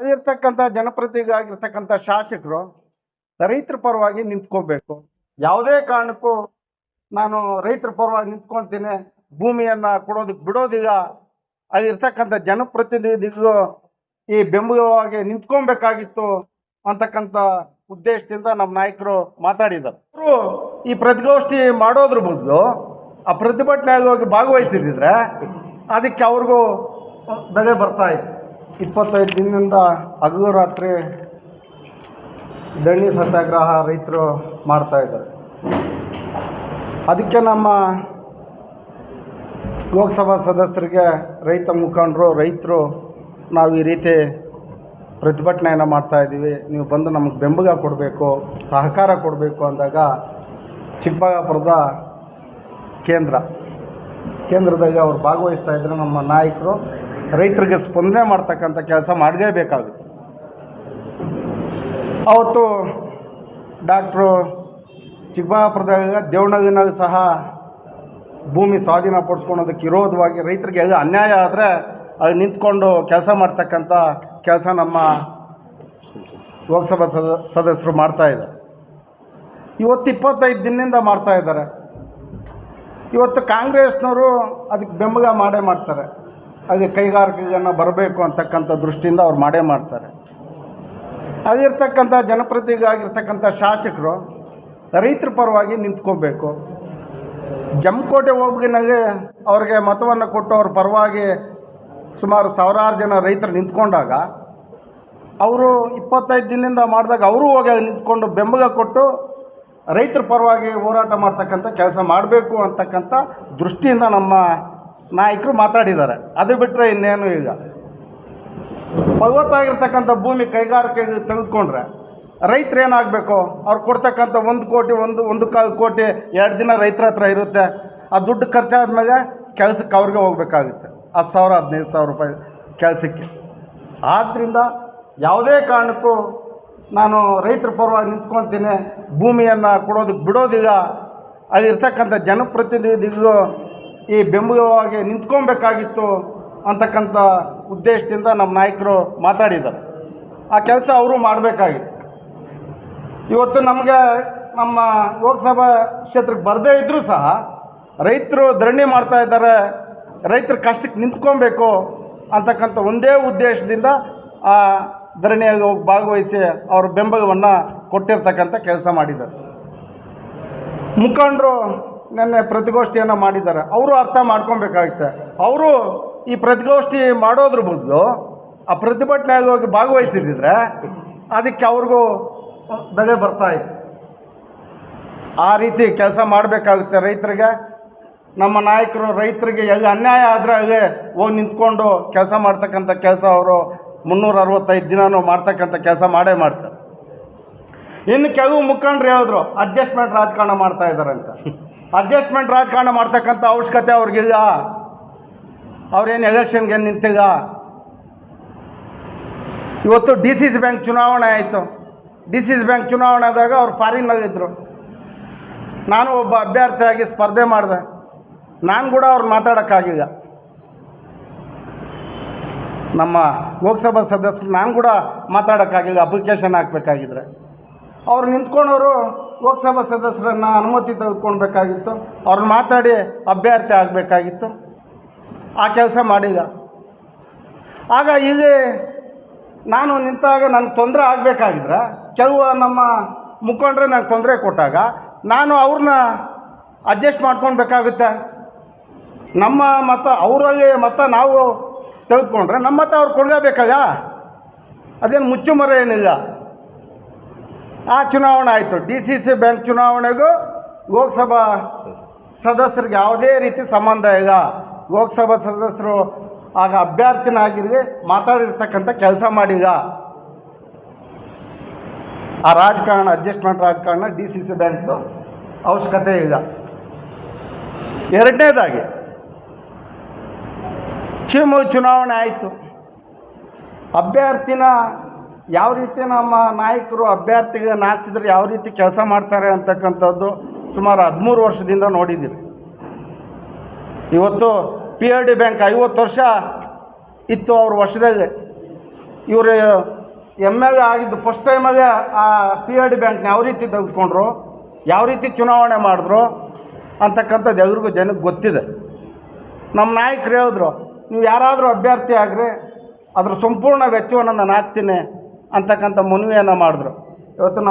ಆಗಿರ್ತಕ್ಕಂಥ ಜನಪ್ರತಿನಿಧಿಯಾಗಿರ್ತಕ್ಕಂಥ ಶಾಸಕರು ರೈತರ ಪರವಾಗಿ ನಿಂತ್ಕೋಬೇಕು. ಯಾವುದೇ ಕಾರಣಕ್ಕೂ ನಾನು ರೈತರ ಪರವಾಗಿ ನಿಂತ್ಕೊಳ್ತೀನಿ, ಭೂಮಿಯನ್ನು ಕೊಡೋದಕ್ಕೆ ಬಿಡೋದಿಲ್ಲ. ಆಗಿರ್ತಕ್ಕಂಥ ಜನಪ್ರತಿನಿಧಿಗಳು ಈ ಬೆಂಬಲವಾಗಿ ನಿಂತ್ಕೊಬೇಕಾಗಿತ್ತು ಅಂತಕ್ಕಂಥ ಉದ್ದೇಶದಿಂದ ನಮ್ಮ ನಾಯಕರು ಮಾತಾಡಿದ್ದಾರೆ. ಅವರು ಈ ಪ್ರತಿಗೋಷ್ಠಿ ಮಾಡೋದ್ರ ಬದಲು ಆ ಪ್ರತಿಭಟನೆಯಾಗಿ ಹೋಗಿ ಭಾಗವಹಿಸಿದ್ರೆ ಅದಕ್ಕೆ ಅವ್ರಿಗೂ ಬೆಲೆ ಬರ್ತಾ ಇತ್ತು. 25 ದಿನದಿಂದ ಹಗಲು ರಾತ್ರಿ ಧರಣಿ ಸತ್ಯಾಗ್ರಹ ರೈತರು ಮಾಡ್ತಾಯಿದ್ದಾರೆ. ಅದಕ್ಕೆ ನಮ್ಮ ಲೋಕಸಭಾ ಸದಸ್ಯರಿಗೆ ರೈತ ಮುಖಂಡರು ರೈತರು ನಾವು ಈ ರೀತಿ ಪ್ರತಿಭಟನೆಯನ್ನು ಮಾಡ್ತಾಯಿದ್ದೀವಿ, ನೀವು ಬಂದು ನಮಗೆ ಬೆಂಬಲ ಕೊಡಬೇಕು, ಸಹಕಾರ ಕೊಡಬೇಕು ಅಂದಾಗ ಚಿಕ್ಕಬಳ್ಳಾಪುರದ ಕೇಂದ್ರದಾಗ ಅವ್ರು ಭಾಗವಹಿಸ್ತಾ ಇದ್ದರೆ ನಮ್ಮ ನಾಯಕರು ರೈತರಿಗೆ ಸ್ಪಂದನೆ ಮಾಡ್ತಕ್ಕಂಥ ಕೆಲಸ ಮಾಡಲೇಬೇಕಾಗುತ್ತೆ. ಅವತ್ತು ಡಾಕ್ಟ್ರು ಚಿಕ್ಕಬಳ್ಳಾಪುರದಾಗ ದೇವನಹಳ್ಳಿನಲ್ಲಿ ಸಹ ಭೂಮಿ ಸ್ವಾಧೀನಪಡಿಸ್ಕೊಳೋದಕ್ಕೆ ವಿರೋಧವಾಗಿ ರೈತರಿಗೆ ಎಲ್ಲ ಅನ್ಯಾಯ ಆದರೆ ಅಲ್ಲಿ ನಿಂತ್ಕೊಂಡು ಕೆಲಸ ಮಾಡ್ತಕ್ಕಂಥ ಕೆಲಸ ನಮ್ಮ ಲೋಕಸಭಾ ಸದಸ್ಯರು ಮಾಡ್ತಾಯಿದ್ದಾರೆ. ಇವತ್ತು 25 ದಿನದಿಂದ ಮಾಡ್ತಾಯಿದ್ದಾರೆ. ಇವತ್ತು ಕಾಂಗ್ರೆಸ್ನವರು ಅದಕ್ಕೆ ಬೆಂಬಲ ಮಾಡೇ ಮಾಡ್ತಾರೆ. ಹಾಗೆ ಕೈಗಾರಿಕೆಗಳನ್ನ ಬರಬೇಕು ಅಂತಕ್ಕಂಥ ದೃಷ್ಟಿಯಿಂದ ಅವ್ರು ಮಾಡೇ ಮಾಡ್ತಾರೆ. ಆಗಿರ್ತಕ್ಕಂಥ ಜನಪ್ರತಿನಿಧಿಯಾಗಿರ್ತಕ್ಕಂಥ ಶಾಸಕರು ರೈತರ ಪರವಾಗಿ ನಿಂತ್ಕೋಬೇಕು. ಜಮಕೋಟೆ ಹೋಬಳಿನಲ್ಲಿ ಅವ್ರಿಗೆ ಮತವನ್ನು ಕೊಟ್ಟು ಅವ್ರ ಪರವಾಗಿ ಸುಮಾರು ಸಾವಿರಾರು ಜನ ರೈತರು ನಿಂತ್ಕೊಂಡಾಗ ಅವರು 25 ದಿನದಿಂದ ಮಾಡಿದಾಗ ಅವರು ಹೋಗಿ ನಿಂತ್ಕೊಂಡು ಬೆಂಬಲ ಕೊಟ್ಟು ರೈತರ ಪರವಾಗಿ ಹೋರಾಟ ಮಾಡ್ತಕ್ಕಂಥ ಕೆಲಸ ಮಾಡಬೇಕು ಅಂತಕ್ಕಂಥ ದೃಷ್ಟಿಯಿಂದ ನಮ್ಮ ನಾಯಕರು ಮಾತಾಡಿದ್ದಾರೆ. ಅದು ಬಿಟ್ಟರೆ ಇನ್ನೇನು ಈಗ ಫಲವತ್ತಾಗಿರ್ತಕ್ಕಂಥ ಭೂಮಿ ಕೈಗಾರಿಕೆಗೆ ತೆಗೆದುಕೊಂಡ್ರೆ ರೈತರು ಏನಾಗಬೇಕು? ಅವ್ರು ಕೊಡ್ತಕ್ಕಂಥ 1 ಕೋಟಿ 1.25 ಕೋಟಿ 2 ದಿನ ರೈತರ ಹತ್ರ ಇರುತ್ತೆ. ಆ ದುಡ್ಡು ಖರ್ಚಾದ್ಮೇಲೆ ಕೆಲಸಕ್ಕೆ ಅವ್ರಿಗೆ ಹೋಗಬೇಕಾಗುತ್ತೆ 10,000 15,000 ರೂಪಾಯಿ ಕೆಲಸಕ್ಕೆ. ಆದ್ದರಿಂದ ಯಾವುದೇ ಕಾರಣಕ್ಕೂ ನಾನು ರೈತರ ಪರವಾಗಿ ನಿಂತ್ಕೊಳ್ತೀನಿ, ಭೂಮಿಯನ್ನು ಕೊಡೋದಕ್ಕೆ ಬಿಡೋದಿಲ್ಲ. ಅಲ್ಲಿರ್ತಕ್ಕಂಥ ಜನಪ್ರತಿನಿಧಿಗಳು ಈ ಬೆಂಬಲವಾಗಿ ನಿಂತ್ಕೊಬೇಕಾಗಿತ್ತು ಅಂತಕ್ಕಂಥ ಉದ್ದೇಶದಿಂದ ನಮ್ಮ ನಾಯಕರು ಮಾತಾಡಿದ್ದಾರೆ. ಆ ಕೆಲಸ ಅವರು ಮಾಡಬೇಕಾಗಿತ್ತು. ಇವತ್ತು ನಮಗೆ ನಮ್ಮ ಲೋಕಸಭಾ ಕ್ಷೇತ್ರಕ್ಕೆ ಬರದೇ ಇದ್ದರೂ ಸಹ ರೈತರು ಧರಣಿ ಮಾಡ್ತಾ ಇದ್ದಾರೆ, ರೈತರ ಕಷ್ಟಕ್ಕೆ ನಿಂತ್ಕೊಬೇಕು ಅಂತಕ್ಕಂಥ ಒಂದೇ ಉದ್ದೇಶದಿಂದ ಆ ಧರಣಿಯಾಗಿ ಹೋಗಿ ಭಾಗವಹಿಸಿ ಅವ್ರ ಬೆಂಬಲವನ್ನು ಕೊಟ್ಟಿರ್ತಕ್ಕಂಥ ಕೆಲಸ ಮಾಡಿದ್ದಾರೆ. ಮುಖಂಡರು ನಿನ್ನೆ ಪ್ರತಿಗೋಷ್ಠಿಯನ್ನು ಮಾಡಿದ್ದಾರೆ. ಅವರು ಅರ್ಥ ಮಾಡ್ಕೊಬೇಕಾಗುತ್ತೆ. ಅವರು ಈ ಪ್ರತಿಗೋಷ್ಠಿ ಮಾಡೋದ್ರ ಬದಲು ಆ ಪ್ರತಿಭಟನೆಯಾಗಿ ಹೋಗಿ ಭಾಗವಹಿಸಿದ್ರೆ ಅದಕ್ಕೆ ಅವ್ರಿಗೂ ಬೆಲೆ ಬರ್ತಾ ಇತ್ತು. ಆ ರೀತಿ ಕೆಲಸ ಮಾಡಬೇಕಾಗುತ್ತೆ. ರೈತರಿಗೆ ನಮ್ಮ ನಾಯಕರು ರೈತರಿಗೆ ಎಲ್ಲಿ ಅನ್ಯಾಯ ಆದರೆ ಅಲ್ಲೇ ಹೋಗಿ ನಿಂತ್ಕೊಂಡು ಕೆಲಸ ಮಾಡ್ತಕ್ಕಂಥ ಕೆಲಸ ಅವರು 365 ದಿನವೂ ಮಾಡ್ತಕ್ಕಂಥ ಕೆಲಸ ಮಾಡೇ ಮಾಡ್ತಾರೆ. ಇನ್ನು ಕೆಲವು ಮುಖಂಡರು ಹೇಳಿದ್ರು ಅಡ್ಜಸ್ಟ್ಮೆಂಟ್ ರಾಜಕಾರಣ ಮಾಡ್ತಾ ಇದ್ದಾರೆ ಅಂತ. ಅಡ್ಜಸ್ಟ್ಮೆಂಟ್ ರಾಜಕಾರಣ ಮಾಡ್ತಕ್ಕಂಥ ಅವಶ್ಯಕತೆ ಅವ್ರಿಗಿಲ್ಲ. ಅವ್ರೇನು ಎಲೆಕ್ಷನ್ಗೆ ನಿಂತಿಲ್ಲ. ಇವತ್ತು DCC ಬ್ಯಾಂಕ್ ಚುನಾವಣೆ ಆಯಿತು. DCC ಬ್ಯಾಂಕ್ ಚುನಾವಣೆ ಆದಾಗ ಅವ್ರು ಫಾರಿನ್ನಲ್ಲಿದ್ದರು. ನಾನು ಒಬ್ಬ ಅಭ್ಯರ್ಥಿಯಾಗಿ ಸ್ಪರ್ಧೆ ಮಾಡಿದೆ. ನಾನು ಕೂಡ ಅವ್ರು ಮಾತಾಡೋಕ್ಕಾಗಿಲ್ಲ. ನಮ್ಮ ಲೋಕಸಭಾ ಸದಸ್ಯರು ನಾನು ಕೂಡ ಮಾತಾಡೋಕ್ಕಾಗಿಲ್ಲ. ಅಪ್ಲಿಕೇಶನ್ ಹಾಕಬೇಕಾಗಿದ್ರೆ ಅವ್ರು ನಿಂತ್ಕೊಂಡವರು ಲೋಕಸಭಾ ಸದಸ್ಯರನ್ನು ಅನುಮತಿ ತೆಗೆದುಕೊಳ್ಬೇಕಾಗಿತ್ತು. ಅವ್ರನ್ನ ಮಾತಾಡಿ ಅಭ್ಯರ್ಥಿ ಆಗಬೇಕಾಗಿತ್ತು. ಆ ಕೆಲಸ ಮಾಡಿಲ್ಲ. ಆಗ ಇಲ್ಲಿ ನಾನು ನಿಂತಾಗ ನನಗೆ ತೊಂದರೆ ಆಗಬೇಕಾಗಿದ್ರೆ ಕೆಲವು ನಮ್ಮ ಮುಖಂಡರು ನನಗೆ ತೊಂದರೆ ಕೊಟ್ಟಾಗ ನಾನು ಅವ್ರನ್ನ ಅಡ್ಜಸ್ಟ್ ಮಾಡ್ಕೊಳ್ಬೇಕಾಗುತ್ತೆ. ನಮ್ಮ ಮತ ಅವರಲ್ಲಿ ಮತ ನಾವು ತೆಗೆದುಕೊಂಡ್ರೆ ನಮ್ಮ ಮತ ಅವ್ರು ಕೊಡಲೇಬೇಕಾಗ. ಅದೇನು ಮುಚ್ಚುಮರೆ ಏನಿಲ್ಲ. ಆ ಚುನಾವಣೆ ಆಯಿತು. DCC ಬ್ಯಾಂಕ್ ಚುನಾವಣೆಗೂ ಲೋಕಸಭಾ ಸದಸ್ಯರಿಗೆ ಯಾವುದೇ ರೀತಿ ಸಂಬಂಧ ಇಲ್ಲ. ಲೋಕಸಭಾ ಸದಸ್ಯರು ಆಗ ಅಭ್ಯರ್ಥಿನಾಗಿರಿ ಮಾತಾಡಿರ್ತಕ್ಕಂಥ ಕೆಲಸ ಮಾಡಿಲ್ಲ. ಆ ರಾಜಕಾರಣ ಅಡ್ಜಸ್ಟ್ಮೆಂಟ್ ರಾಜಕಾರಣ DCC ಬ್ಯಾಂಕ್ದು ಅವಶ್ಯಕತೆ ಇಲ್ಲ. ಎರಡನೇದಾಗಿ ಶಿವಮೊಗ್ಗ ಚುನಾವಣೆ ಆಯಿತು. ಅಭ್ಯರ್ಥಿನ ಯಾವ ರೀತಿ ನಮ್ಮ ನಾಯಕರು ಅಭ್ಯರ್ಥಿಗಳನ್ನ ಹಾಕ್ಸಿದ್ರೆ ಯಾವ ರೀತಿ ಕೆಲಸ ಮಾಡ್ತಾರೆ ಅಂತಕ್ಕಂಥದ್ದು ಸುಮಾರು 13 ವರ್ಷದಿಂದ ನೋಡಿದ್ದೀರಿ. ಇವತ್ತು PRD ಬ್ಯಾಂಕ್ 50 ವರ್ಷ ಇತ್ತು ಅವ್ರ ವರ್ಷದಲ್ಲಿ. ಇವರು ಎಮ್ ಎಲ್ ಎ ಆಗಿದ್ದು ಫಸ್ಟ್ ಟೈಮಾಗೆ ಆ PRD ಬ್ಯಾಂಕ್ನ ಯಾವ ರೀತಿ ತೆಗೆದುಕೊಂಡ್ರು, ಯಾವ ರೀತಿ ಚುನಾವಣೆ ಮಾಡಿದ್ರು ಅಂತಕ್ಕಂಥದ್ದು ಎಲ್ರಿಗೂ ಜನಕ್ಕೆ ಗೊತ್ತಿದೆ. ನಮ್ಮ ನಾಯಕರು ಹೇಳಿದ್ರು, ನೀವು ಯಾರಾದರೂ ಅಭ್ಯರ್ಥಿ ಆಗ್ರಿ, ಅದ್ರ ಸಂಪೂರ್ಣ ವೆಚ್ಚವನ್ನು ನಾನು ಹಾಕ್ತೀನಿ ಅಂತಕ್ಕಂಥ ಮನವಿಯನ್ನು ಮಾಡಿದ್ರು. ಇವತ್ತು ನಮ್ಮ